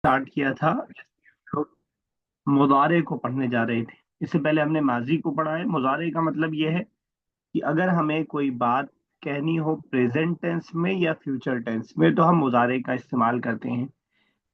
Start किया था। लोग मुजारे को पढ़ने जा रहे थे। इससे पहले हमने माजी को पढ़ा है। मुजारे का मतलब यह है कि अगर हमें कोई बात कहनी हो प्रेजेंट टेंस में या फ्यूचर टेंस में तो हम मुजारे का इस्तेमाल करते हैं।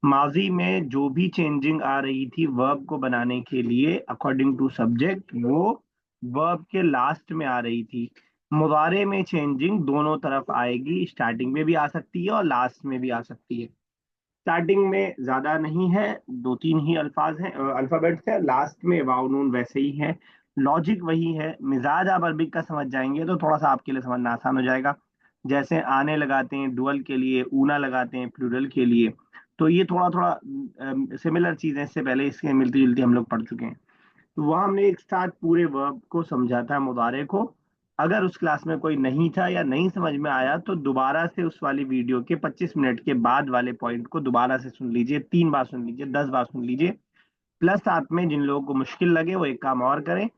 माजी में जो भी चेंजिंग आ रही थी वर्ब को बनाने के लिए अकॉर्डिंग टू सब्जेक्ट, वो वर्ब के लास्ट में आ रही थी। मुजारे में चेंजिंग दोनों तरफ आएगी, स्टार्टिंग में भी आ सकती है और लास्ट में भी आ सकती है। स्टार्टिंग में ज्यादा नहीं है, दो तीन ही अल्फाज हैं, अल्फाबेट्स है। लास्ट में वाव नून वैसे ही है। लॉजिक वही है। मिजाज आप अरबिक का समझ जाएंगे तो थोड़ा सा आपके लिए समझना आसान हो जाएगा। जैसे आने लगाते हैं डुअल के लिए, ऊना लगाते हैं प्लूरल के लिए। तो ये थोड़ा थोड़ा सिमिलर चीजें इससे पहले इसके मिलती जुलती हम लोग पढ़ चुके हैं। तो वहां हमने एक साथ पूरे वर्ब को समझा था, मुदारे को। अगर उस क्लास में कोई नहीं था या नहीं समझ में आया तो दोबारा से उस वाली वीडियो के 25 मिनट के बाद वाले पॉइंट को दोबारा से सुन लीजिए, 3 बार सुन लीजिए, 10 बार सुन लीजिए। प्लस साथ में जिन लोगों को मुश्किल लगे वो एक काम और करें,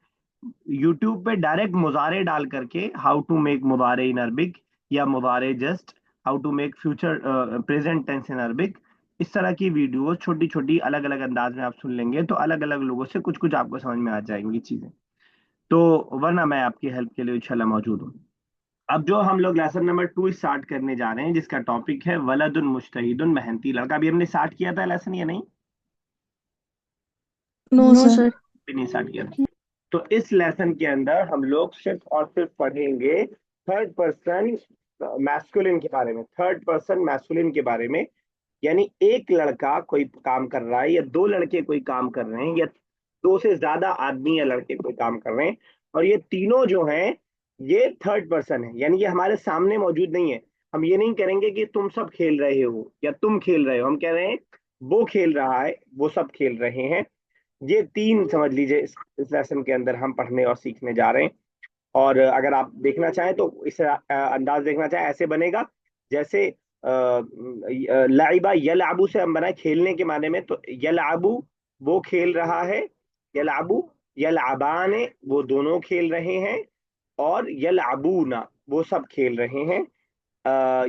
यूट्यूब पे डायरेक्ट मुजारे डाल करके हाउ टू मेक मुजारे इन अरबिक या मुजारे just how to make future present tense in Arabic, इस तरह की वीडियो छोटी छोटी अलग अलग अंदाज में आप सुन लेंगे तो अलग अलग लोगों से कुछ कुछ आपको समझ में आ जाएंगी चीजें। तो वरना मैं आपकी हेल्प के लिए इंशाल्लाह मौजूद हूँ। अब जो हम लोग लेसन नंबर 2 स्टार्ट करने जा रहे हैं जिसका टॉपिक है वलदुन मुज्तहिदुन, मेहनती लड़का। अभी हमने स्टार्ट किया था लेसन या नहीं? No no sir. सर। भी नहीं स्टार्ट किया था। तो इस लेसन के अंदर हम लोग सिर्फ और सिर्फ पढ़ेंगे थर्ड पर्सन मैस्कुलिन के बारे में, थर्ड पर्सन मैस्कुलिन के बारे में। यानी एक लड़का कोई काम कर रहा है या दो लड़के कोई काम कर रहे हैं या दो से ज्यादा आदमी या लड़के कोई काम कर रहे हैं, और ये तीनों जो हैं ये थर्ड पर्सन है, यानी ये हमारे सामने मौजूद नहीं है। हम ये नहीं करेंगे कि तुम सब खेल रहे हो या तुम खेल रहे हो, हम कह रहे हैं वो खेल रहा है, वो सब खेल रहे हैं। ये तीन समझ लीजिए इस लेसन के अंदर हम पढ़ने और सीखने जा रहे हैं। और अगर आप देखना चाहें तो इस अंदाज देखना चाहें ऐसे बनेगा जैसे लाइबा यलअबू से हम बनाए खेलने के माने में, तो यलअबू वो खेल रहा है, यलअबू यलअबाने वो दोनों खेल रहे हैं, और यलअबूना वो सब खेल रहे हैं।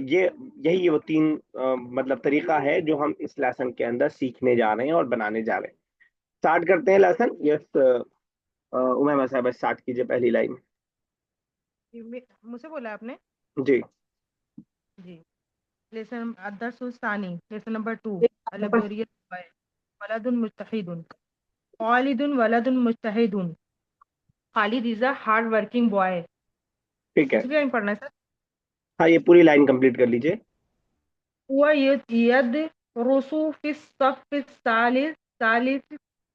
ये यही वो तीन मतलब तरीका है जो हम इस लेसन के अंदर सीखने जा रहे हैं और बनाने जा रहे हैं। स्टार्ट करते हैं लेसन। यस उमैमा साहब स्टार्ट कीजिए पहली लाइन। मुझसे बोला आपने? जी। जी। लेसन अदरसुस्तानी, लेसन नंबर 2। अलबेरियत बॉय, वलदुन मुज्तहिदुन। खालिदुन वलदुन मुज्तहिदुन। Khalid is a hard working boy. ठीक है। दूसरी लाइन पढ़ना है सर। हाँ, ये पूरी लाइन कंप्लीट कर लीजिए। हुआ यद रुसु फिस सफ सालिस सालिस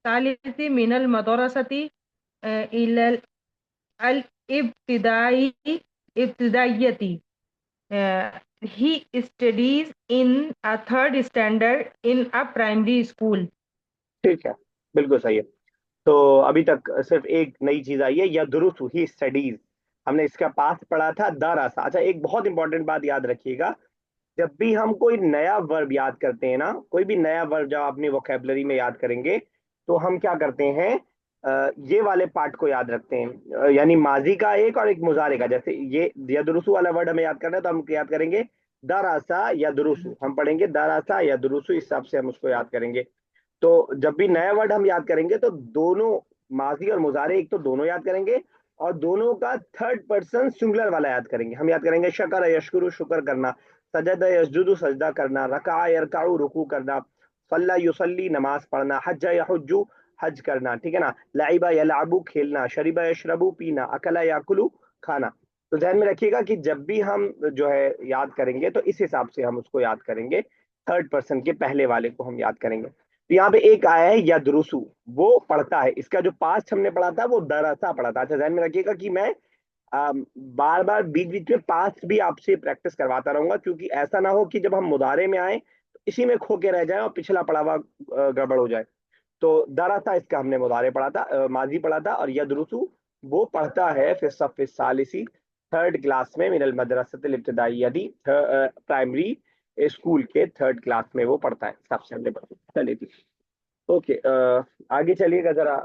सालिस मिनल मदरसती इलल अल इब्तिदाई इब्तिदाइयती। He studies in a third standard in a primary school. ठीक है, बिल्कुल सही है। तो अभी तक सिर्फ एक नई चीज आई है, या दुरुस्त ही स्टडीज। हमने इसका पास पढ़ा था दरअसा। अच्छा, एक बहुत इंपॉर्टेंट बात याद रखिएगा, जब भी हम कोई नया वर्ब याद करते हैं ना, कोई भी नया वर्ब जब अपनी वोकेबलरी में याद करेंगे तो हम क्या करते हैं, ये वाले पार्ट को याद रखते हैं। यानी माजी का एक और एक मुजारे का। जैसे ये यदरुसु वाला वर्ड हमें याद करना है तो हम याद करेंगे दरासा या दुरुसु, हम पढ़ेंगे दरासा या दुरुसु, इस हिसाब से हम उसको याद करेंगे। तो जब भी नया वर्ड हम याद करेंगे तो दोनों माजी और मुजारे एक तो दोनों याद करेंगे, और दोनों का थर्ड पर्सन सिंगुलर वाला याद करेंगे। हम याद करेंगे शकर यशकुरु शुक्र करना, सजद यसजुदु सजदा करना, रका यरकाउ रुकू करना, सल्ला युसल्ली नमाज पढ़ना, हज यहुज्जु हज करना, ठीक है ना, लाइबा यलाबू खेलना, शरीबा यशरबू पीना, अकला याकुलू खाना। तो ध्यान में रखिएगा कि जब भी हम जो है याद करेंगे तो इस हिसाब से हम उसको याद करेंगे, थर्ड पर्सन के पहले वाले को हम याद करेंगे। तो यहाँ पे एक आया है यदरुसु, वो पढ़ता है। इसका जो पास्ट हमने पढ़ा था वो दरसा पढ़ा था। अच्छा, ध्यान में रखिएगा कि मैं बार बार बीच बीच में पास्ट भी आपसे प्रैक्टिस करवाता रहूंगा, क्योंकि ऐसा ना हो कि जब हम मुदारे में आए तो इसी में खो के रह जाए और पिछला पढ़ा हुआ गड़बड़ हो जाए। तो दरसा इसका हमने मुदारे पढ़ा था, माजी पढ़ा था, और यदरुसु वो पढ़ता है फिर सफ़ सालिसी, थर्ड क्लास में, मिनल मदरसतिल इब्तिदाई यदि प्राइमरी स्कूल के थर्ड क्लास में वो पढ़ता है। सबसे हमने पढ़ा। चलिए ठीक। ओके, आगे चलिएगा जरा।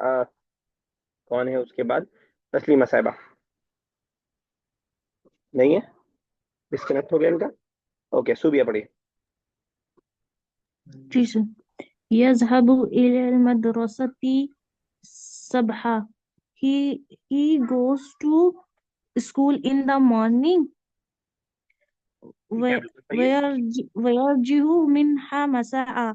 कौन है उसके बाद? तस्लीमा साहिबा नहीं है, डिस्कनेक्ट हो गया इनका। ओके, सुबिया पढ़िए। जी सर। يذهب إلى المدرسة الصبح. He goes to school in the morning. ठीक है, बिल्कुल सही है. ويرجع منها مساء.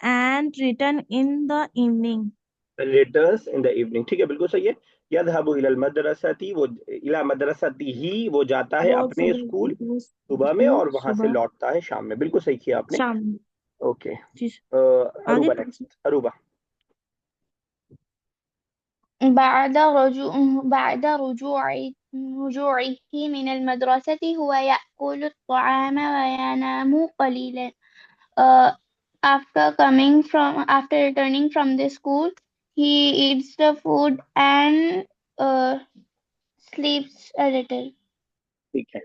And return in the evening. Returns in the evening. ठीक है, बिल्कुल सही है. यذهب इलल मदरसती, वो इला मदरसती ही, वो जाता है वो अपने स्कूल सुबह सुबह में, और वहां से सुबह लौटता है शाम में. बिल्कुल सही किया आपने. शाम। ओके. जी आगे अरूबा पूछिए. नेक्स्ट. अरूबा. بعد رجوعه من المدرسة هو يأكل الطعام وينام قليلا. Uh, after returning from the school, he eats the food and sleeps a little. ठीक है,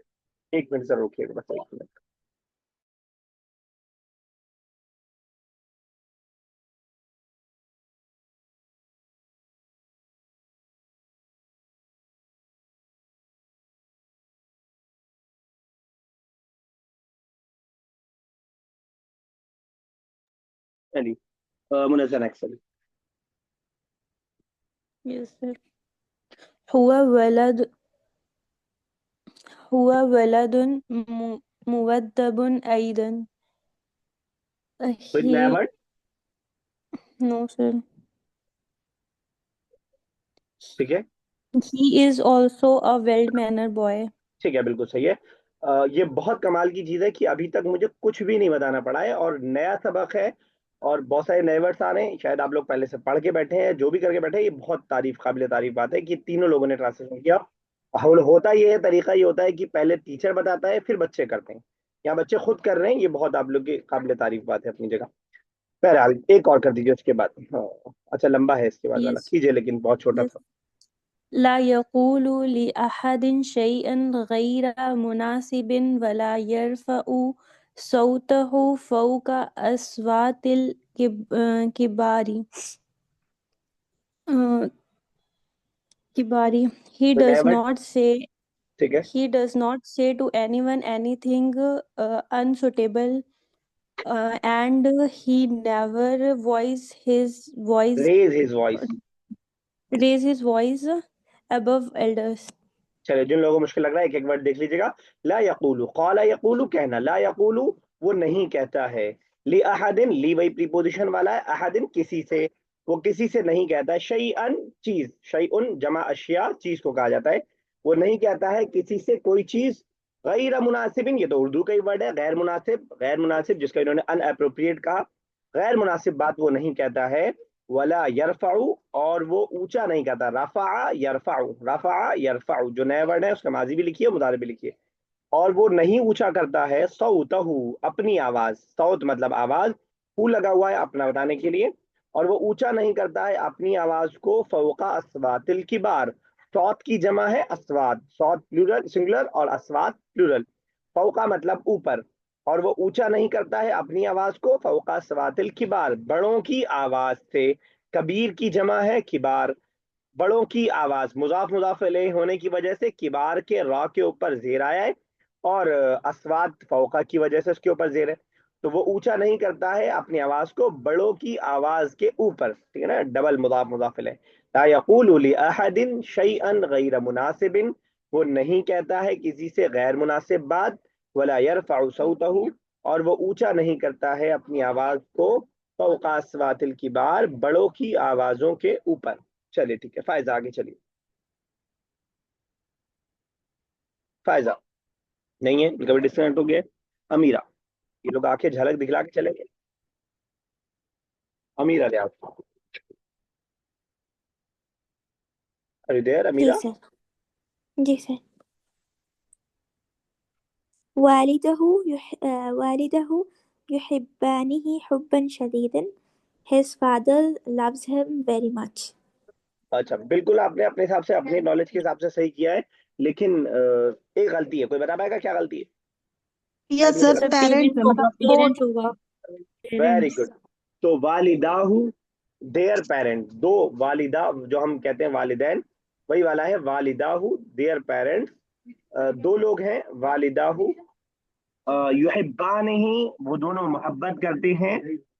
एक मिनट सर रोकिएगा, बस एक मिनट. चलिए, मुनज़्ज़ा नेक्स्ट. Yes, sir. هو ولد هو ولد مؤدب أيضا. कोई नया He वर्ड. No, sir. ठीक है. He is also a well-mannered boy. ठीक है, बिल्कुल सही है. ये बहुत कमाल की चीज़ है कि अभी तक मुझे कुछ भी नहीं बताना पड़ा है, और नया सबक है, और बहुत सारे नए वर्ड्स आ रहे हैं. शायद आप लोग पहले से पढ़ के बैठे हैं, जो भी करके बैठे हैं. ये बहुत काबिल तारीफ बात है कि तीनों लोगों ने ट्रांसलेशन किया. होता ये है, तरीका ये होता है कि पहले टीचर बताता है, फिर बच्चे करते हैं. यहाँ बच्चे खुद कर रहे हैं, ये बहुत आप लोग की काबिल तारीफ बात है अपनी जगह. बहरहाल एक और कर दीजिए उसके बाद. हाँ, अच्छा लंबा है इसके बाद वाला, Yes. कीजिए, लेकिन बहुत छोटा Yes. था. لا يقول لأحد شيئا غير مناسب ولا يرفع صوته فوق أصوات الكبار. كبار. He कोई नया does वर्ड. not say ठीक है. He does not say to anyone anything unsuitable, and he never raise his voice. raise his voice above elders. चलिए, जिन लोगों को मुश्किल लग रहा है एक एक वर्ड देख लीजिएगा. ला यकूलू, क़ाला यकूलू कहना, ला यकूलू वो नहीं कहता है. ली अहदिन, ली वही प्रीपोजिशन वाला है, अहदिन किसी से, वो किसी से नहीं कहता है. शैअन चीज, शैउन जमा अशिया, चीज को कहा जाता है. वो नहीं कहता है किसी से कोई चीज. गैर मुनासिबिन, ये तो उर्दू का ही वर्ड है. गैर मुनासिब, गैर मुनासिब जिसका इन्होंने अनअप्रोप्रिएट कहा. गैर मुनासिब बात वो नहीं कहता है. वला यरफाउ, और वो ऊंचा नहीं कहता. रफा यरफाउ, रफा यरफाउ जो नया वर्ड है उसका माजी भी लिखिए, मुदारे भी लिखिए. और वो नहीं ऊंचा करता है सौतहू, अपनी आवाज. सौत मतलब आवाज, हु लगा हुआ है अपना बताने के लिए. और वो ऊंचा नहीं करता है अपनी आवाज को फौका अस्वातिल किबार. सौत की जमा है अस्वात, सौत प्लूरल सिंगुलर और अस्वात प्लूरल. फौका मतलब ऊपर. और वो ऊंचा नहीं करता है अपनी आवाज को फौका अस्वातिल किबार, बड़ों की आवाज से. कबीर की जमा है किबार. बड़ों की आवाज, मुजाफ मुजाफ इलैहि होने की वजह से किबार के रा के ऊपर जेर आया है, और अस्वात फौका की वजह से उसके ऊपर जेर है. तो वो ऊंचा नहीं करता है अपनी आवाज को बड़ों की आवाज के ऊपर. ठीक है ना, डबल मुजाफ मुजाफ इलैहि. ला यकूलु ली अहदिन शैअन गैर मुनासिबिन, वो नहीं कहता है किसी से गैर मुनासिब बात. वला यरफउ सौतहू, और वो ऊंचा नहीं करता है अपनी आवाज को फौका अस्वातिल किबार, बड़ों की आवाजों के ऊपर. चलिए ठीक है, फायजा आगे चलिए. फायजा नहीं है, कभी डिस्कनेक्ट हो गया. अमीरा, ये लोग आके झलक दिखला के चलेंगे. अमीरा ले आप. अरे देर जी अमीरा. सर. जी सर. والده يحبانه حبا شديدا. His father loves him very much. अच्छा, बिल्कुल आपने अपने हिसाब से, अपने नॉलेज के हिसाब से सही किया है, लेकिन एक गलती है. कोई बता पाएगा क्या गलती है? शायद यस मुझे सर, लगता पेरेंट पेरेंट्स होगा. मतलब पेरेंट्स होगा. है. Very Parents. गुड. तो वालिदाहू, देयर पेरेंट. दो वालिदा जो हम कहते हैं वालिदैन, वही वाला है वालिदाहू, देयर पेरेंट्स. दो लोग हैं वालिदाहू. युहिब्बानिही, वो दोनों मोहब्बत करते हैं.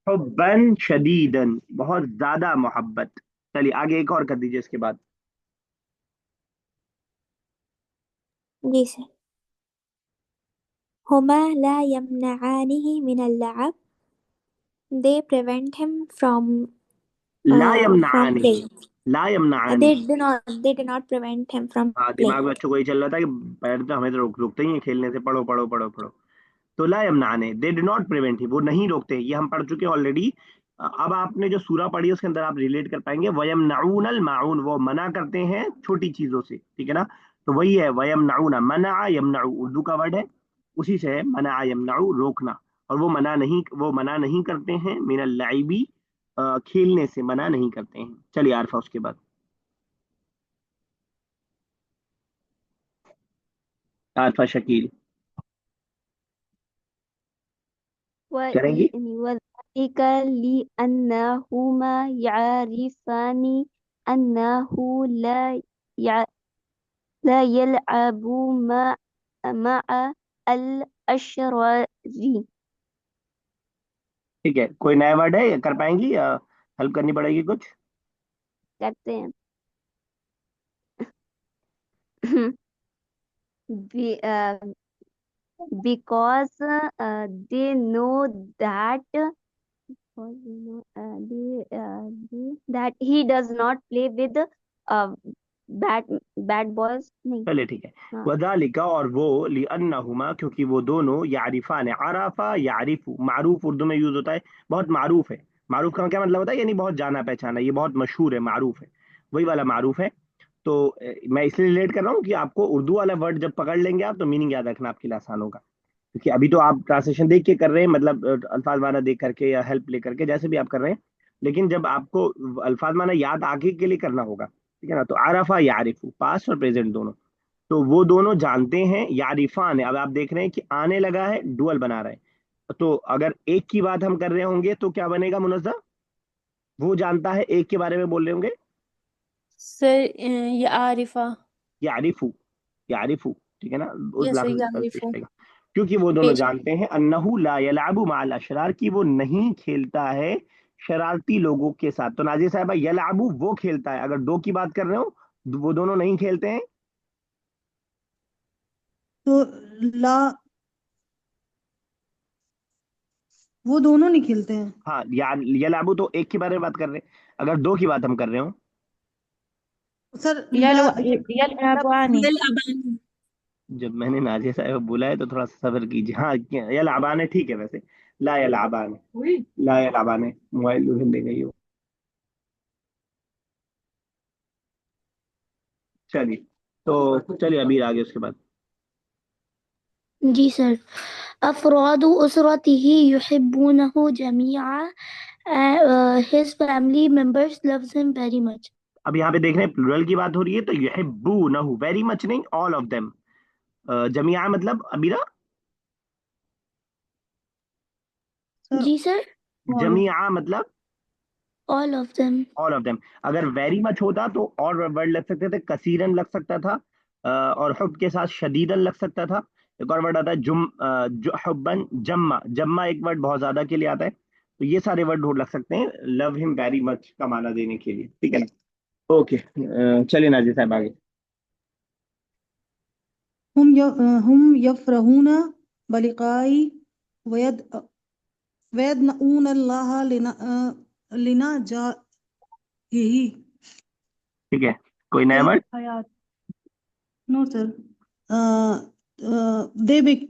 हुब्बन शदीदन, बहुत ज्यादा मोहब्बत। चलिए आगे एक और कर दीजिए इसके बाद। जी सर। هما لا يمنعانه من اللعب. They prevent him La from यमनआनी, playing. La यमनआनी। They do not prevent him from हाँ, दिमाग playing. में बच्चों को ये चल रहा था कि पैर तो हमें तो रुकते ही हैं खेलने से, पढ़ो पढ़ो पढ़ो पढ़ो। तो ला यमनाने, दे डू नॉट प्रिवेंट ही, वो नहीं रोकते, ये हम पढ़ चुके हैं ऑलरेडी। अब आपने जो सूरा पढ़ी है उसके अंदर आप रिलेट कर पाएंगे, वयमनाउन अल माउन, वो मना करते हैं छोटी चीजों से, ठीक है ना। तो वही है वयमनाउना, मना यमनाउ उर्दू का वर्ड है, उसी से है मना यमनाउ, रोकना। और वो मना नहीं करते हैं मिनल लाइबी, खेलने से मना नहीं करते हैं। चलिए आरफा उसके बाद। आरफा शकील करेंगी। وذلك لأنهما يعرفان أنه لا يلعب مع الأشرار. ठीक है, कोई नया वर्ड है, कर पाएंगी या हेल्प करनी पड़ेगी कुछ? करते हैं. Be- uh, because they know that that he does not play with uh, bad bad boys. नहीं. चलिए ठीक है। हाँ. वदालिका, और वो, लिअन्नहुमा, क्योंकि वो दोनों, यारिफान, आराफा यारिफू, मारूफ उर्दू में यूज होता है, बहुत मारूफ है। मारूफ का क्या मतलब होता है, यानी बहुत जाना पहचाना, ये बहुत मशहूर है, मारूफ है, वही वाला मारूफ है। तो मैं इसलिए रिलेट कर रहा हूँ कि आपको उर्दू वाला वर्ड जब पकड़ लेंगे आप, तो मीनिंग याद रखना आपके लिए आसान होगा। क्योंकि अभी तो आप ट्रांसलेशन देख के कर रहे हैं, मतलब अल्फाज माना देख करके या हेल्प ले करके, जैसे भी आप कर रहे हैं, लेकिन जब आपको अल्फाज माना याद आगे के लिए करना होगा, ठीक है ना। तो आरफा यारिफू, पास्ट और प्रेजेंट दोनों, तो वो दोनों जानते हैं, यारिफान है, अब आप देख रहे हैं कि आने लगा है, डुअल बना रहा है। तो अगर एक की बात हम कर रहे होंगे तो क्या बनेगा मुनज़्ज़ा? वो जानता है, एक के बारे में बोल रहे होंगे, सर ये आरिफा। यारिफू, यारिफू, ठीक है ना, उस यस सर, लफ्ज ये पर पेश आरिफो। आएगा। क्योंकि वो दोनों पेश। जानते हैं, अन्नहु ला यलअबु मअल अशरार, की वो नहीं खेलता है शरारती लोगों के साथ। तो नाजिर साहबा, यलअबु वो खेलता है, अगर दो की बात कर रहे हो, वो दोनों नहीं खेलते हैं। तो ला, वो दोनों नहीं खेलते हैं हाँ, यलअबु तो एक के बारे में बात कर रहे हैं, अगर दो की बात हम कर रहे हो, सर। ला यलो मतलब यलअबानी। जब मैंने नाजिया साहब बोला है तो थोड़ा सब्र कीजिए। हाँ, या लाबान है, ठीक है वैसे, ला या लाबान है, ला या लाबान है, मोबाइल उधर ले गई हो। चलिए, तो चलिए अभी आगे उसके बाद। जी सर. أفراد أسرته يحبونه جميعا. His family members loves him very much. अब यहाँ पे देख रहे हैं प्लूरल की बात हो रही है, तो युहिब्बूनहु, वेरी मच नहीं, ऑल ऑफ देम। जमीआ मतलब अबीरा, सर। जी सर. और जमीआ मतलब All of them. All of them. अगर वेरी मच होता तो और वर्ड लग सकते थे, कसीरन लग सकता था, और हुब के साथ शदीदन लग सकता था। एक और वर्ड आता है हुब्बन, जम्मा, जम्मा एक वर्ड बहुत ज्यादा के लिए आता है। तो ये सारे वर्ड लग सकते हैं लव हिम वेरी मच का माना देने के लिए, ठीक है ना। ओके, चलिए नाजिर साहब आगे। हम यफरहून बलिकाई वयद वयदनऊन अल्लाह लिना जा यही ठीक है, कोई नया वर्ड? हयात। No sir. दे बिक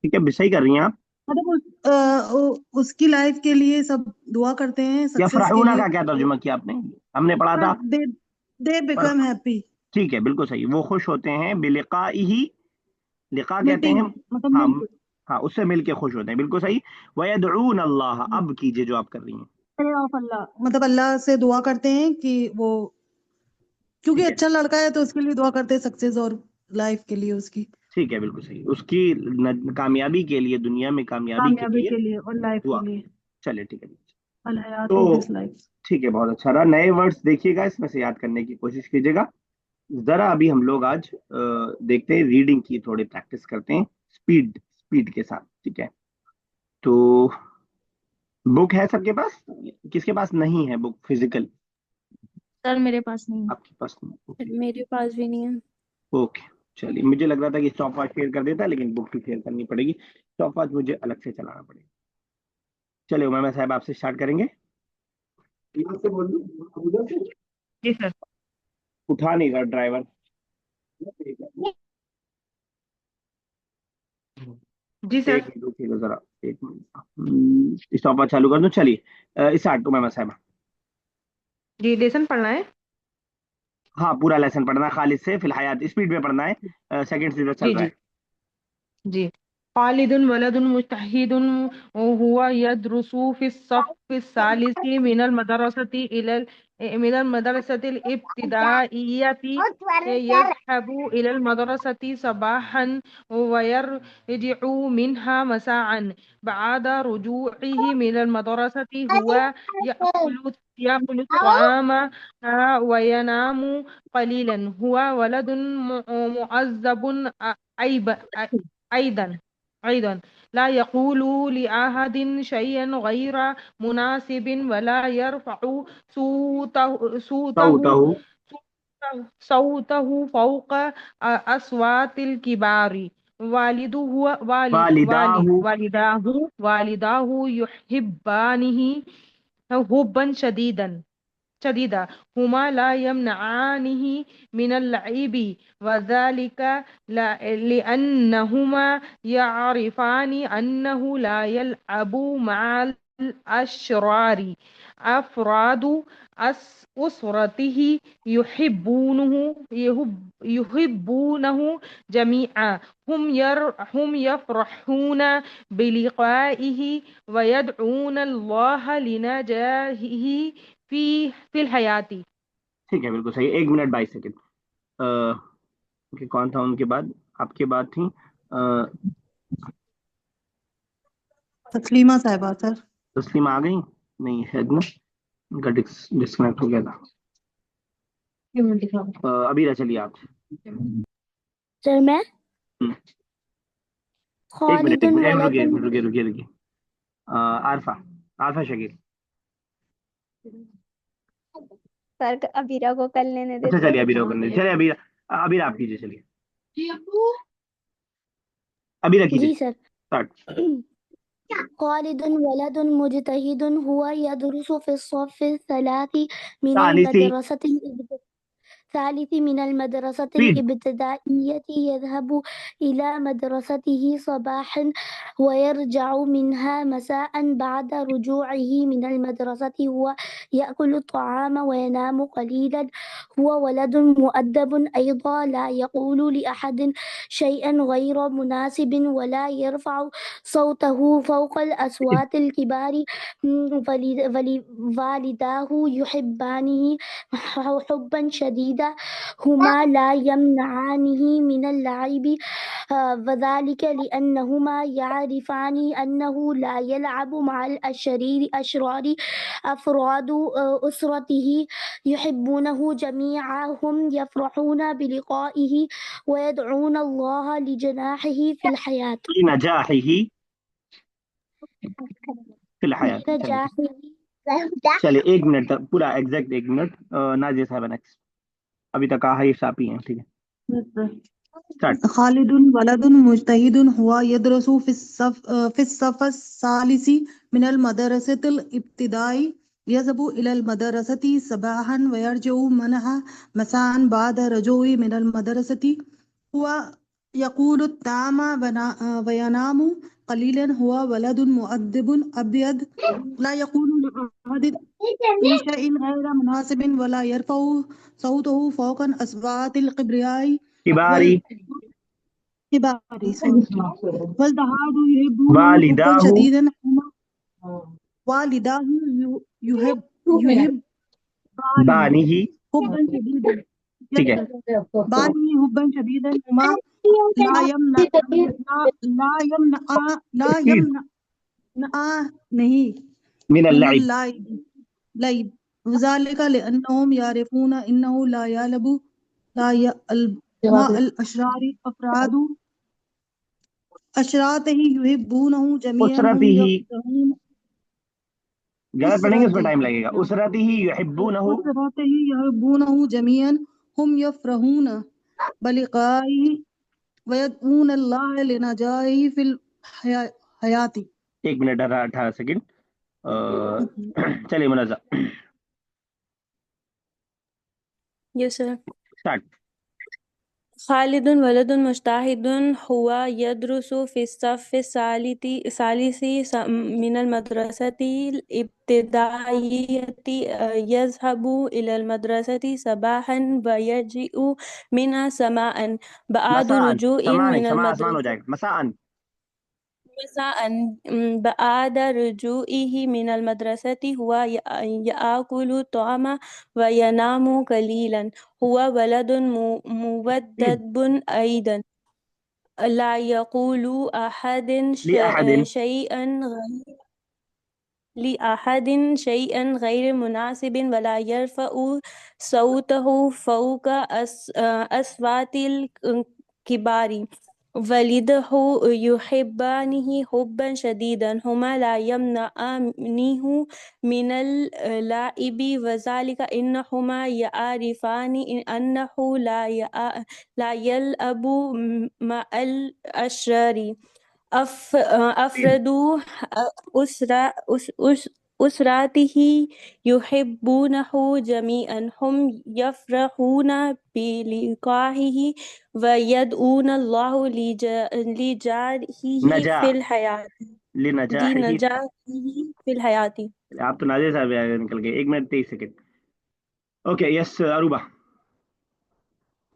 ठीक है, सही कर रही हैं आप। मतलब उसकी लाइफ के लिए सब दुआ करते हैं, या सक्सेस के फराहूना लिए. का क्या तर्जुमा किया आपने? हमने पढ़ा सर था दे पर, बिकम हैप्पी. ठीक है बिल्कुल सही, वो खुश होते हैं बिलिकाई, लिका कहते हैं। मीटिंग मतलब हाँ, मिलके. हाँ उससे मिलके खुश होते हैं, बिल्कुल सही। वयदऊन अल्लाह, अब कीजिए जो आप कर रही हैं। ऑफ अल्लाह मतलब अल्लाह से दुआ करते हैं कि वो, क्योंकि ठीक है, अच्छा लड़का है तो उसके लिए दुआ करते हैं, सक्सेस और लाइफ के लिए उसकी ठीक है बिल्कुल सही, उसकी कामयाबी के लिए, दुनिया में कामयाबी के कामयाबी लिए के लिए और लाइफ के दुआ। लिए. चलिए ठीक है। अल हयात ऑफ तो हिज लाइफ. ठीक है, बहुत अच्छा रहा, नए वर्ड्स देखिएगा, इसमें से याद करने की कोशिश कीजिएगा। जरा अभी हम लोग आज देखते हैं, रीडिंग की थोड़ी प्रैक्टिस करते हैं, स्पीड स्पीड के साथ, ठीक है। तो बुक है सबके पास? किसके पास नहीं है बुक फिजिकल? सर मेरे पास नहीं आपके पास नहीं? है, मेरे पास भी नहीं है। ओके, चलिए, मुझे लग रहा था कि स्टॉप वॉच शेयर कर देता, लेकिन बुक भी शेयर करनी पड़ेगी। स्टॉप वॉच मुझे अलग से चलाना पड़ेगा। चलिए उमामा साहब, आपसे स्टार्ट करेंगे। यहाँ से बोल दूं, उधर से? जी सर। उठा नहीं रहा ड्राइवर। जी सर। एक मिनट रुकिएगा जरा, एक मिनट, स्टॉप वॉच चालू कर दूं। चलिए स्टार्ट उमामा साहब। जी लेसन पढ़ना है। हाँ, पूरा लेसन पढ़ना है खालिद से, फिल हयात स्पीड में पढ़ना है, सेकंड सीजर चल जी रहा जी है। जी। खालिदुन वलदुन मुजतहिदुन हुवा यदरुसु फि सफ़ सालिसी मिनल मदरसतिल इब्तिदाइयति यज़हबु इलल मदरसति सबाहन वयरजिउ मिनहा मसाअन بعد رجوعه من المدرسة هو يأكل الطعام وينام قليلا هو ولد معذب عيب أيضا أيضا لا يقول لأحد شيئا غير مناسب ولا يرفع صوته صوته صوته. صوته فوق أصوات الكبار والده والداه. والداه يحبانه حبا شديدا هما لا يمنعانه من اللعب وذلك لأنهما يعرفان أنه لا يلعب مع الأشرار أفراد أسرته يحبونه جميعا هم يفرحون بلقائه ويدعون الله لنجاحه في الحياة. ठीक है, बिल्कुल सही, 1 मिनट 22 सेकंड। ओके, कौन था उनके बाद? आपके बाद थी तस्लीमा साहिबा सर। तस्लीमा आ गई? नहीं शायद ना, उनका डिस्कनेक्ट हो गया था। अबीरा, चलिए आप। सर मैं हम्म, एक मिनट खालिदुन रुकिए, वलदुन रुकिए। आरफा, आरफा शकील। सर अबीरा को कर लेने अच्छा, देते। चलिए अबीरा को करने दीजिए। चलिए अबीरा, अबीरा आप कीजिए, चलिए अबीरा कीजिए जी सर। स्टार्ट। खालिदुन वलदुन मुजतहिदुन हुवा यदरुसु फि स्सफ़्फ़ि الثلاث من सालिसी, المدرسة الثالث من المدرسة स्पीड। الابتدائية يذهب إلى مدرسته صباحا ويرجع منها مساء بعد رجوعه من المدرسة هو يأكل الطعام وينام قليلا هو ولد مؤدب أيضا لا يقول لأحد شيئا غير مناسب ولا يرفع صوته فوق الأصوات الكبار والداه يحبانه حبا شديدا هما لا يمنعانه من اللعب وذلك لأنهما يعرفان أنه لا يلعب مع الأشرار أفراد أسرته يحبونه جميعا هم يفرحون بلقائه ويدعون الله لجناحه في الحياة نجاحه في الحياة. لنجاحه चलिए 1 मिनट तक पूरा एग्जैक्ट 1 मिनट। नाजिया साहब नेक्स्ट। अभी तक आहा सापी हैं, ठीक है स्टार्ट। खालिदुन वलदुन मुजतहिदुन हुआ यदरसु फिस्सफ़ सालिसी मिनल मदरसतिल इब्तिदाई यज़हबु इलल मदरसति सबाहन वयरजिउ मनहा मसान बाद रजूई मिनल मदरसति हुआ यक़ूलु तामा वयनामु कलीलन हुआ वलदुन मुअद्दिबुन अब्यद ला यक़ूलु लिअहदिन शैइन गैर मुनासिबिन वला यरफ़उ सौतहु फ़ौक़ अस्वातिल किब्रियाई किबारी, किबारी वल्दहादु युहिब्बूनहु हुब्बन वालिदाहु, शदीदन वालिदाहु युहिब्बानिही बानिही। हुब्बन शदीदन ठीक है, बानिही हुब्बन शदीदन हुमा ला यमना ला यमना ला स्पीड। यमना नहीं मिन मिनल अल-लइब, लाइब वज़ालिका लिअन्नहुम यारिफून इन्नहु ला यलबु लायल मा अल अशरारी अफरादु अशरातिही युहिब्बूनहु जमीअन उसरतिही, زیادہ پڑھیں گے اس میں أسرته ٹائم لگے گا. اسرته يحبونه أسرته يحبونه جميعا هم يفرحون بلقائه ويدعون الله لنجاحه في الحياة. 1 منٹ 18 سیکنڈ. چلیے منازع Yes, sir. اسٹارٹ. خالد ولد مجتهد هو يدرس في الصف الثالث من المدرسة الابتدائية. يذهب إلى المدرسة صباحا ويجيء منها مساء. بعد مساء. رجوعه سماع نہیں، من سماع آسمان ہو المدرسة جائے گا. مساء. بعد رجوعه من المدرسة هو يأكل الطعام وينام قليلا. هو ولد مودب أيضا. لا يقول لأحد شيئا غير مناسب ولا يرفع صوته فوق أصوات الكبار. والده يحبانه حبا شديدا. هما لا يمنعانه من اللعب وذلك إنهما يعرفان أنه لا يلعب مع الأشرار. أفراد أسرته يحبونه جميعا. هم يفرحون بلقائه ويدعون الله لنجاحه نجاح في الحياة. لنجاحه. في الحياة. آپ تو نازل صاحب نکل گئے. 1 منٹ 23 سیکنڈ. اوکے یس اروبا.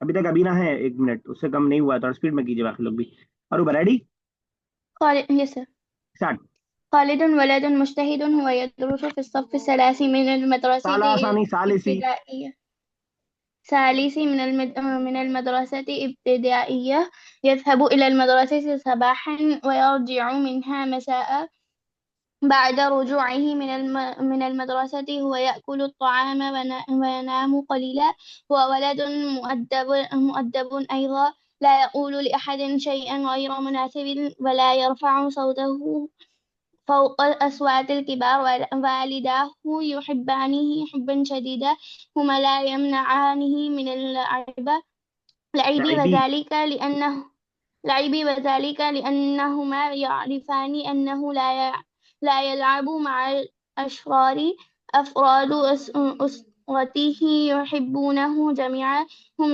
ابھی تک ابھی نہ ہے 1 منٹ، اس سے کم نہیں ہوا ہے، تھوڑا اسپیڈ میں کیجیے باقی لوگ بھی. اروبا ریڈی؟ Yes, sir. اسٹارٹ. خالد ولد مجتهد هو يدرس في الصف الثالث من المدرسة ثالثي الابتدائية. من المدرسة الابتدائية. يذهب إلى المدرسة صباحا ويرجع منها مساء. بعد رجوعه من المدرسة هو يأكل الطعام وينام قليلا. هو ولد مؤدب أيضا. لا يقول لأحد شيئا غير مناسب ولا يرفع صوته فوق أصوات الكبار. والداه يحبانه حبا شديدا. هما لا يمنعانه من اللعب وذلك لأنهما يعرفان أنه لا يلعب مع الأشرار. أفراد أسرته يحبونه جميعا. هم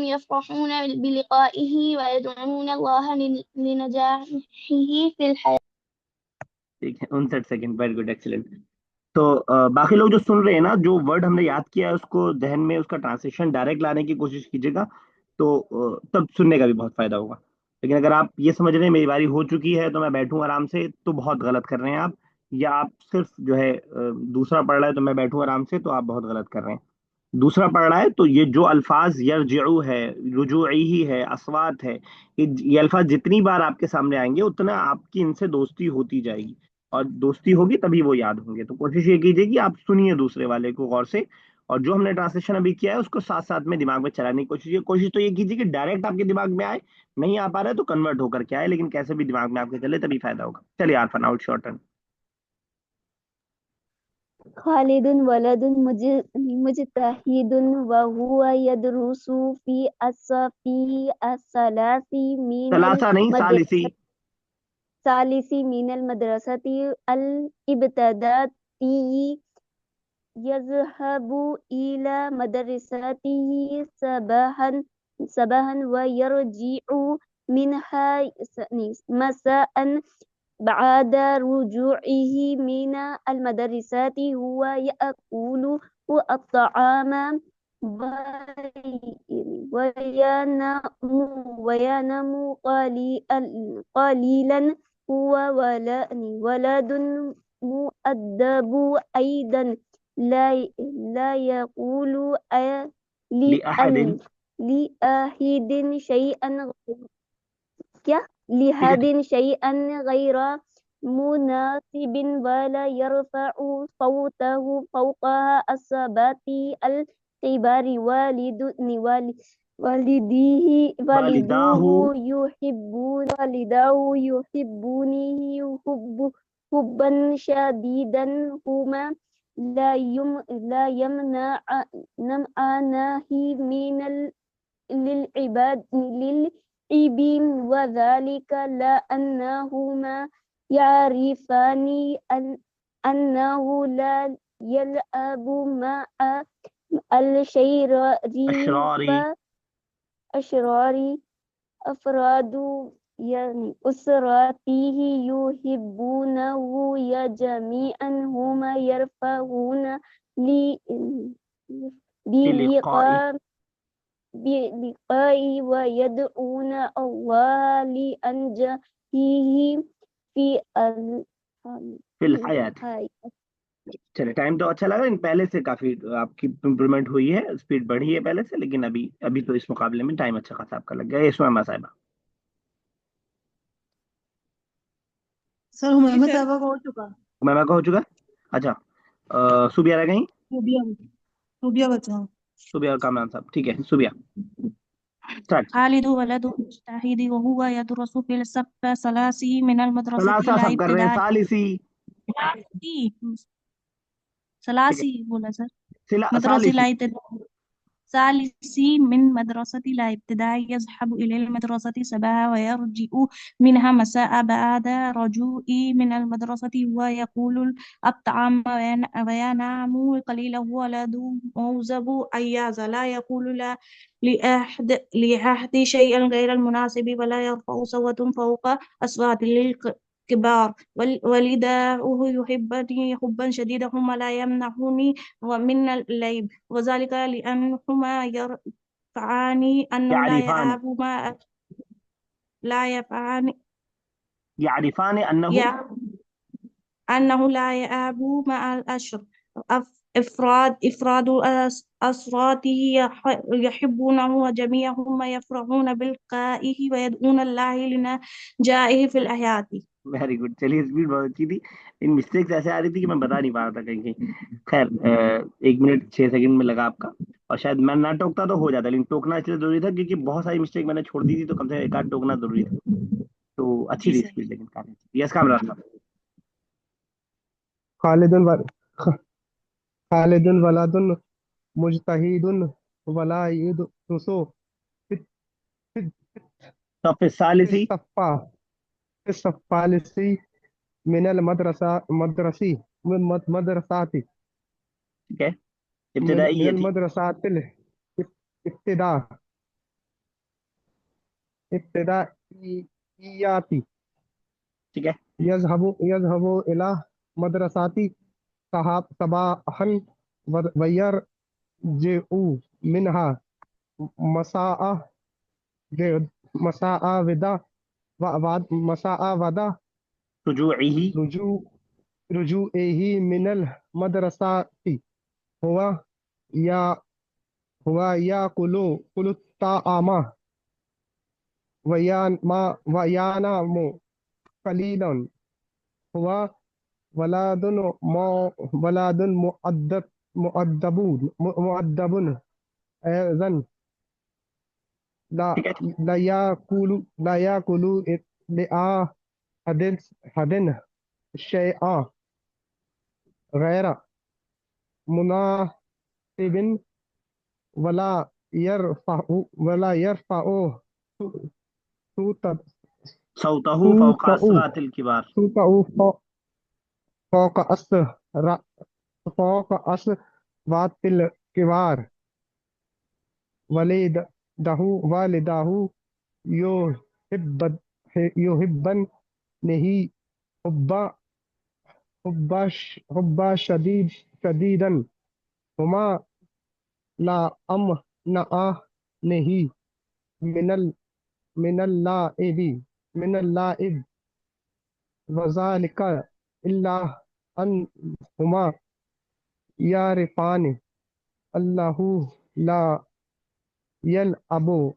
يفرحون بلقائه ويدعون الله لنجاحه في الحياة. ٹھیک ہے 59 سیکنڈ. Very good, excellent. تو باقی لوگ جو سن رہے ہیں نا، جو ورڈ ہم نے یاد کیا ہے اس کو ذہن میں اس کا ٹرانسلیشن ڈائریکٹ لانے کی کوشش کیجیے گا، تو تب سننے کا بھی بہت فائدہ ہوگا. لیکن اگر آپ یہ سمجھ رہے ہیں میری باری ہو چکی ہے تو میں بیٹھوں آرام سے، تو بہت غلط کر رہے ہیں آپ. یا آپ صرف جو ہے دوسرا پڑھ رہا ہے تو میں بیٹھوں آرام سے، تو آپ بہت غلط کر رہے ہیں. دوسرا پڑھ رہا ہے تو یہ جو الفاظ یرجعو ہے، رجوعی ہے، اسوات ہے، یہ الفاظ جتنی بار آپ کے سامنے آئیں گے اتنا آپ کی ان سے دوستی ہوتی جائے گی، اور دوستی ہوگی تبھی وہ یاد ہوں گے. تو کوشش یہ کیجیے کہ آپ سنیے دوسرے والے کو غور سے، اور جو ہم نے ٹرانسلیشن ابھی کیا ہے اس کو ساتھ ساتھ میں دماغ میں چلانے کی کوشش تو یہ کیجیے کہ ڈائریکٹ آپ کے دماغ میں آئے. نہیں آ پا رہا ہے تو کنورٹ ہو کر کے آئے، لیکن کیسے بھی دماغ میں آپ کے چلے تبھی فائدہ ہوگا. چلیے عارفہ آؤٹ شارٹ ٹرن. خالد ولد مجتهد وهو يدرس في الصف الثالث من ثلاثہ نہیں، ثالثی. المدرسة الابتدائية. يذهب إلى مدرسته صباحا ويرجع منها مساء. بعد رجوعه من المدرسة هو يأكل الطعام وينام قليلا. هو ولد مؤدب أيضا. لا يقول لأحد شيئا غير مناسب ولا يرفع صوته فوق أصوات الكبار. والداه يحبونه حبا شديدا هما لا يمنعناه من للعيب وذلك لأنهما يعرفان أنه لا يلعب مع الشرار اشراری أشرار أفراد يعني أسرته يحبونه جميعا هما يرفعون بلقاء بلقاء ويدعون الله لأنجحه في فی الحیات. چلے ٹائم تو اچھا لگا، ان پہلے سے کافی آپ کی امپرومنٹ ہوئی ہے، اسپیڈ بڑھی ہے پہلے سے، لیکن ابھی تو اس مقابلے میں ٹائم اچھا خاصا آپ کا لگ گیا. یہ سمیمہ صاحبہ. سر جی ہمیمہ سر صاحبہ کا ہو چکا. سمیمہ کا ہو چکا. اچھا صوبیہ رہ گئی. صوبیہ بچا. صوبیہ کامران صاحب ٹھیک ہے. صوبیہ اسٹارٹ. خالد ولد مجتهد وهو يدرس في الصف الثالث من المدرسة ثلاثہ سب کر رہے ہیں، ثالثی. ٹھیک ہے. ثلاثي بولا سر مدرسة ثالثی. الابتدائي ثالثي من مدرسة الابتدائي يذهب إلى المدرسة صباحا ويرجع منها مساء بعد رجوعه من المدرسة ويأكل الطعام وينام قليلا ولد موزب أياز لا يقول لا لأحد شيئا غير المناسب ولا يرفع صوتا فوق أصوات الكبار والداه يحبني حبا شديدا هما لا يمنعوني من اللعب وذلك لأنهما يرفعان أنه يعرفان أنه أنه لا يأب مع الأشر إفراد أسراته يحبونه جميعهم يفرحون بلقائه ويدعون الله لنجائه في الحياة. Very good. چلیے اسپیڈ بہت اچھی تھی. ان مسٹیکس ایسے آ رہی تھی کہ میں بتا نہیں پا رہا تھا کہیں کہیں. خیر 1 منٹ 6 سیکنڈ میں لگا آپ کا، اور شاید میں نہ ٹوکتا تو ہو جاتا، لیکن ٹوکنا اس لیے ضروری تھا کیونکہ بہت ساری مسٹیک میں نے چھوڑ دی تھی، تو کم سے کم ایک آدھ ٹوکنا ضروری تھا. تو اچھی جی تھی سر. اسپیڈ لیکن کافی. یس کامران صاحب. خالد ولد مجتہد ولا يدرس في صف الثالثی. الصف الثالث من مدرسات ٹھیک ہے. من ابتدائیتی. المدرسات ابتدائيات ٹھیک ہے. يذهب إلى مدرسات صباحا ويرجع منها مساء ودا رجوعه. رجوعه من المدرسة هو يأكل الطعام وينام قليلا هو ولد مؤدب أيضا ٹھیک ہے. لا يأكل لأحد شيئا غير مناسب ولا يرفع صوته صوته فوق أصوات الكبار. فوق أصوات الكبار والداه يحبنه حبا شديدا هما لا يمنعانه من اللعب وذلك إلا أنهما يعرفان الله لا يلعب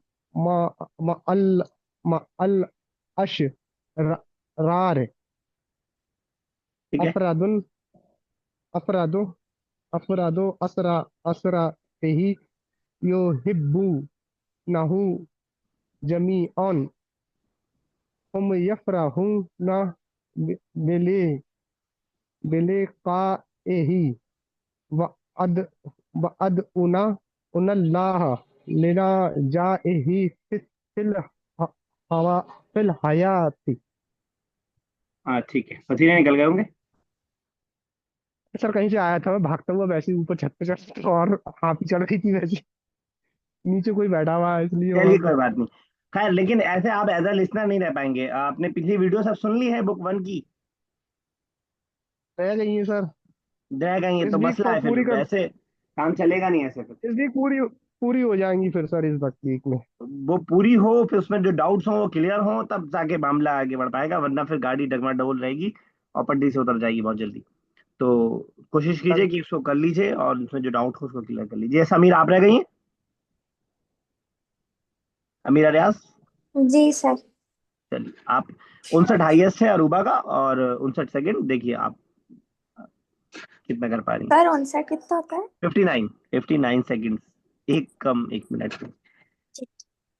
مع الأشرار. ٹھیک ہے. أفراد أسرته يحبونه جميعا هم يفرحون बिलिकाइही वअद वअदउना उनल्लाह लिनजाइही फिल हवा फिल हयाती। हाँ ठीक है, पसीने निकल गए होंगे। सर कहीं से आया था, मैं भागता हुआ वैसे ही ऊपर छत पे चढ़, और हाथी चढ़ रही थी वैसे, नीचे कोई बैठा हुआ है इसलिए चलिए वहां पे। कोई बात नहीं। खैर, लेकिन ऐसे आप एज अ लिसनर नहीं रह पाएंगे। आपने पिछली वीडियो सब सुन ली है बुक 1 की? रह गई है सर। रह गई है इस तो वीक मसला है, पूरी फिर कर, ऐसे काम चलेगा नहीं ऐसे फिर। इस वीक पूरी पूरी हो जाएंगी फिर सर इस वक्त वीक में। वो पूरी हो, फिर उसमें जो डाउट्स हो वो क्लियर हो, तब जाके मामला आगे बढ़ पाएगा, वरना फिर गाड़ी डगमाडोल रहेगी और पटरी से उतर जाएगी बहुत जल्दी। तो कोशिश सर कीजिए कि उसको कर लीजिए और उसमें जो डाउट हो उसको क्लियर कर लीजिए। समीर, आप रह गई हैं? अमीरा रियाज, जी सर। चलिए आप 59 हाईएस्ट है अरूबा का, और 59 सेकंड देखिए आप कितना कर पा रही हैं। सर 59 कितना होता है? 59 सेकंड, एक कम 1 मिनट में। जी।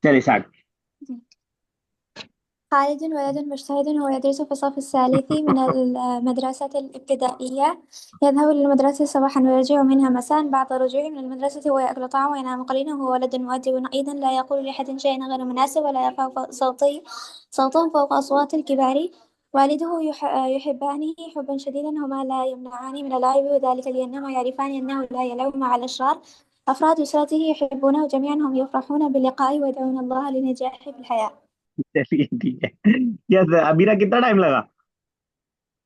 चलिए स्टार्ट। जी। خالد ولد مجتهد هو يدرس في الصف الثالث من المدرسة الابتدائية. يذهب للمدرسة صباحا ويرجع منها مساء. بعد رجوعه من المدرسة هو يأكل طعاما وينام قليلا. هو ولد مؤدب أيضا، لا يقول لأحد شيئا غير مناسب ولا يرفع صوته فوق أصوات الكبار. والده يحبانه حبا شديدا، هما لا يمنعان من اللعب، وذلك لأنهما يعرفان أنه لا يلعب مع الأشرار. أفراد أسرته يحبونه جميعا، هم يفرحون بلقائه ويدعون الله لنجاحه في الحياة. चलिए ठीक है। यस अमीरा, कितना टाइम लगा?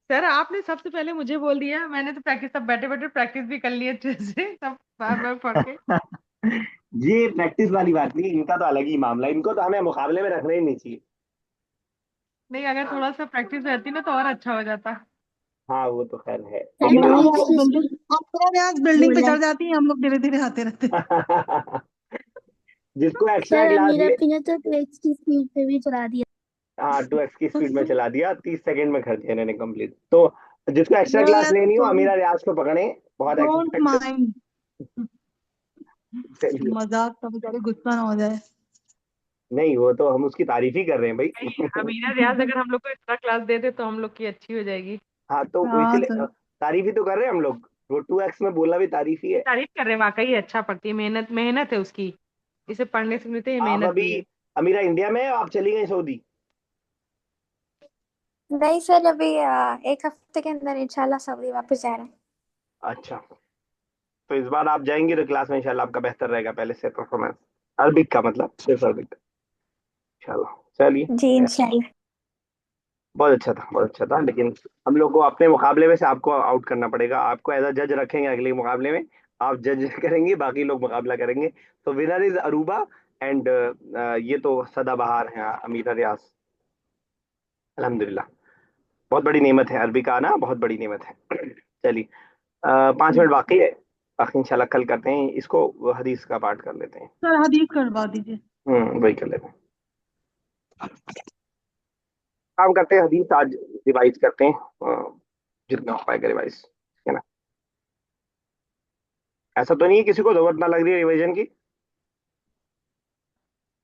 सर आपने सबसे पहले मुझे बोल दिया, मैंने तो प्रैक्टिस, सब बैठे बैठे प्रैक्टिस भी कर ली अच्छे से, सब बार बार पढ़ के। ये प्रैक्टिस वाली बात नहीं, इनका तो अलग ही मामला है, इनको तो हमें मुकाबले में रखना ही नहीं चाहिए। नहीं, अगर थोड़ा सा प्रैक्टिस रहती ना तो और अच्छा हो जाता। हाँ वो तो खैर है, हेलो लेकिन एक्सक्यूज मी। आप बिल्डिंग पे बोला चढ़ जाती हैं, हम लोग धीरे धीरे आते रहते हैं। जिसको एक्स्ट्रा सर क्लास मेरा ले, पिन तो 2x की स्पीड पे भी चला दिया। हाँ 2x की स्पीड में चला दिया, 30 सेकंड में कर दिया इन्होंने कंप्लीट। तो जिसको एक्स्ट्रा नो क्लास यार, लेनी हो अमीरा रियाज को पकड़े, बहुत डोंट माइंड। चलिए। मजाक का बेचारे गुस्सा ना हो जाए। नहीं, वो तो हम उसकी तारीफ ही कर रहे हैं नहीं, भाई। अमीना रियाज अगर हम लोग को एक्स्ट्रा क्लास दे दे तो हम लोग की अच्छी हो जाएगी। हाँ तो हाँ इसीलिए सर। तारीफ ही तो कर रहे हैं हम लोग। वो 2x में बोलना भी तारीफ ही है। तारीफ कर रहे हैं, वाकई अच्छा पढ़ती है, मेहनत मेहनत है उसकी, इसे पढ़ने से मिलते ये आप मेहनत अभी भी है। अमीरा इंडिया में है, आप चली गई सऊदी? नहीं सर, अभी एक हफ्ते के अंदर इंशाल्लाह सऊदी वापस जा रहे हैं। अच्छा, तो इस बार आप जाएंगे तो क्लास में इंशाल्लाह आपका बेहतर रहेगा पहले से परफॉर्मेंस। अरबिक का मतलब सिर्फ अरबिक का, इंशाल्लाह। चलिए, जी इंशाल्लाह। बहुत अच्छा था, बहुत अच्छा था, लेकिन हम लोग को अपने मुकाबले में से आपको आउट करना पड़ेगा। आपको एज अ जज रखेंगे अगले मुकाबले में, आप जज करेंगे, बाकी लोग मुकाबला करेंगे। तो विनर इज अरूबा एंड ये तो सदाबहार है अमीरा रियाज, अल्हम्दुलिल्लाह। बहुत बड़ी नेमत है, अरबी का आना बहुत बड़ी नेमत है। चलिए, 5 मिनट बाकी है, बाकी इंशाल्लाह कल करते हैं इसको, हदीस का पाठ कर लेते हैं। सर हदीस करवा दीजिए। वही कर लेते हैं, काम करते हैं, हदीस आज रिवाइज करते हैं, जितना हो पाएगा रिवाइज, है ना? ऐसा तो नहीं है किसी को जरूरत ना लग रही है रिवीजन की?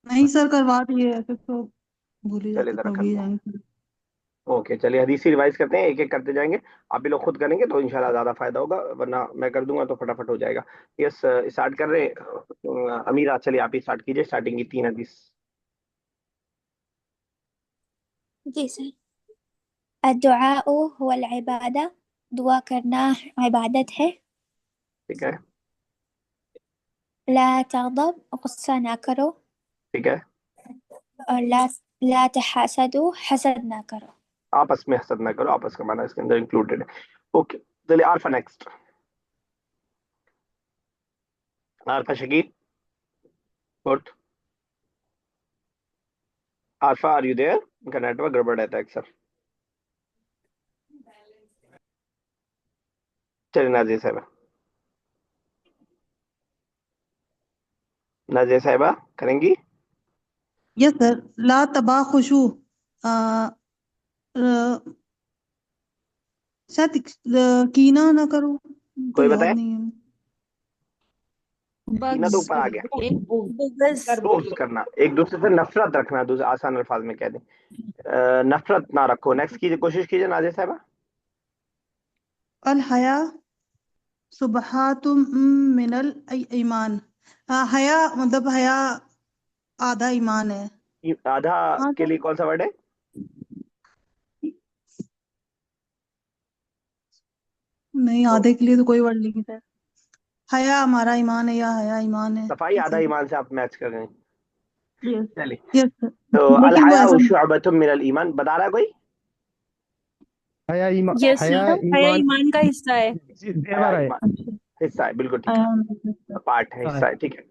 नहीं सर, करवा दिए, ऐसे तो भूल ही चलिए जाते, जरा भूल कर ही लो। जाएंगे। ओके, चलिए हदीस ही रिवाइज करते हैं, एक एक करते जाएंगे। आप भी लोग खुद करेंगे तो इंशाल्लाह ज्यादा फायदा होगा, वरना मैं कर दूंगा तो फटाफट हो जाएगा। यस, स्टार्ट कर रहे हैं। अमीरा चलिए आप ही स्टार्ट कीजिए, स्टार्टिंग की 3 हदीस। जी सर। الدعاء هو العبادة. दुआ करना इबादत है. ठीक है, ला तगضब, गुस्सा ना करो. ठीक है। और ला तहासदु, हसद ना करो. आपस में हसद ना करो, आपस का माना इसके अंदर इंक्लूडेड है। ओके, चलिए Arfa next. Arfa Shakeel, good. Arfa are you there? इनका नेटवर्क गड़बड़ रहता है अक्सर। चलिए नाजिया साहबा, नाजिया साहबा करेंगी? Yes sir. ला तबा खुशू, शायद कीना ना करो, तो कोई याद बताए? नहीं है। कीना तो ऊपर आ गया। बुग़्ज़, बोग्स करना, एक दूसरे से नफरत रखना, दूसरे आसान अल्फाज में कह दें, नफरत ना रखो। नेक्स्ट की कोशिश कीजिए नाजिया साहबा। الحیا صبحات من الایمان. حیا مطلب حیا آدھا ایمان ہے. آدھا ہاں کے سر. لیے کون سا ورڈ ہے؟ نہیں آدھے کے لیے تو کوئی ورڈ نہیں ہے. حیا ہمارا ایمان ہے یا حیا ایمان ہے. صفائی آدھا ایمان سے آپ میچ کر گئے. یس چلیے یس سر. تو لیکن وہ الحیا ایسا شعبۃ من الایمان بتا رہا ہے کوئی؟ یس حیا حیا ایمان ایمان کا حصہ ہے. حیا زیور ہے. ایمان حصہ ہے، بالکل ٹھیک حیا ہے، پارٹ ہے، ہاں. حصہ ہے، ٹھیک ہے.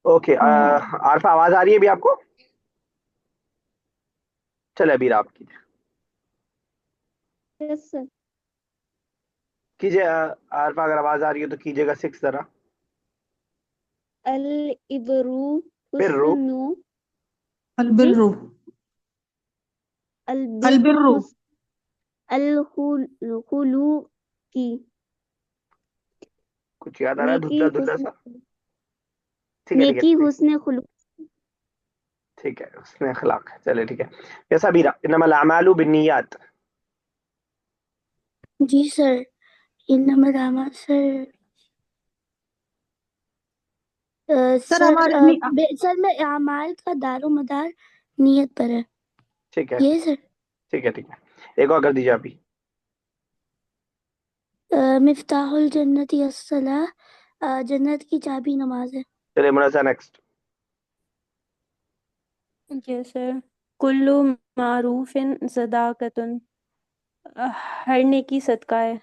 اوکے عارفہ آواز آ رہی ہے ابھی آپ کو؟ چلے ابھی آپ کیجیے یس سر. کیجیے عارفہ، اگر آواز آ رہی ہے تو کیجیے گا 6 ذرا. الابرو برو حسن جی البرو البر البرو الخلوق کی کچھ یاد آ رہا ہے نیکی دھندلا دھندلا حسن سا؟ ٹھیک ہے ٹھیک نیکی ہے حسن خلق. ٹھیک ہے، اس نے اخلاق، چلے ٹھیک ہے. کیسا بیرا؟ انما الاعمال بالنیات. جی سر. انما الاعمال سر. سر سر ہمارے سر میں اعمال کا دار و مدار نیت پر ہے. ٹھیک ہے یہ سر. ٹھیک ہے ٹھیک ہے. ایک اور کر دیجیے ابھی. مفتاح الجنت الصلاۃ. جنت کی چابی نماز ہے. چلیے منازع نیکسٹ. یس سر. کلو معروف صداقت. ہر نیکی صدقہ ہے.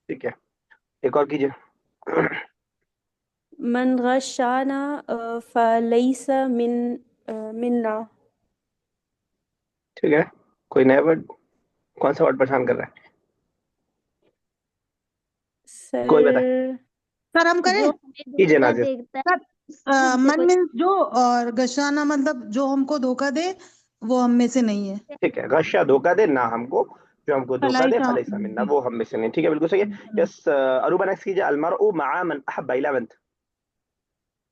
ٹھیک ہے، ایک اور کیجیے. من غشانا فلیس منا. ٹھیک ہے، کوئی نیا ورڈ؟ کون سا ورڈ پریشان کر رہا ہے؟ کوئی بتا. سر سر ہم کریں. جو ہمیں کیجیے دھوکہ ناظر. دیتا سر ہے ہم سے من بچ. مینس جو اور گشانہ مطلب جو ہم کو دھوکہ دے وہ ہم میں سے نہیں ہے. ٹھیک ہے، غشہ دھوکہ دے نہ ہم کو، جو ہم کو دھوکہ دے فلیسا فلیسا منا، وہ ہم میں سے نہیں. ٹھیک ہے، بالکل صحیح ہے. یس اروبا نیکسٹ کیجیے. المرء مع من احب 11.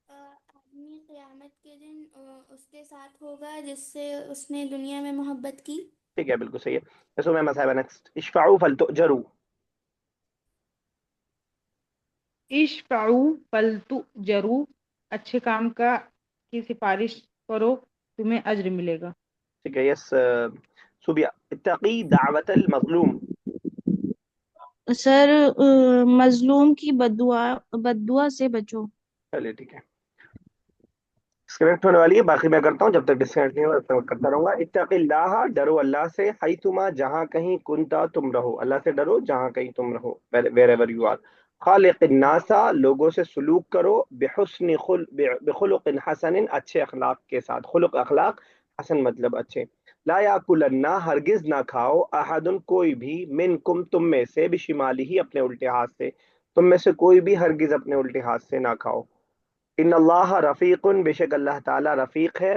آدمی قیامت کے دن اس کے ساتھ ہوگا جس سے اس نے دنیا میں محبت کی. ٹھیک ہے، بالکل صحیح ہے. یس میں صاحبہ نیکسٹ. اشفعوا فلتؤجروا. اشفعوا فلتؤجروا، اچھے کام کی سفارش کرو تمہیں اجر ملے گا. ٹھیک ہے. یس صوبیہ. اتقی دعوت المظلوم. سر مظلوم کی بددعا سے بچو. چلیے ٹھیک ہے. ڈسکنیکٹ ہونے والی ہے، باقی میں کرتا ہوں، جب تک ڈسکنیکٹ نہیں ہو تب تک کرتا رہوں گا. اتق اللہ، ڈرو اللہ سے، حیثما جہاں کہیں کنتا تم رہو، اللہ سے ڈرو جہاں کہیں تم رہو، ویر ایور یو آر. خالق الناس، لوگوں سے سلوک کرو، بخلق حسن، اچھے اخلاق کے ساتھ. خلق اخلاق، حسن مطلب اچھے. لا یاکلن، ہرگز نہ کھاؤ، احد کوئی بھی، منکم تم میں سے، بشمالہ اپنے الٹے ہاتھ سے، تم میں سے کوئی بھی ہرگز اپنے الٹے ہاتھ سے نہ کھاؤ. ان اللہ رفیق، بے شک اللہ تعالیٰ رفیق ہے،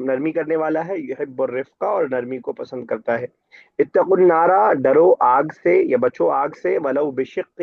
نرمی کرنے والا ہے. یحب الرفق، اور نرمی کو پسند کرتا ہے. اتقوا النار، ڈرو آگ سے یا بچو آگ سے، ولو بشق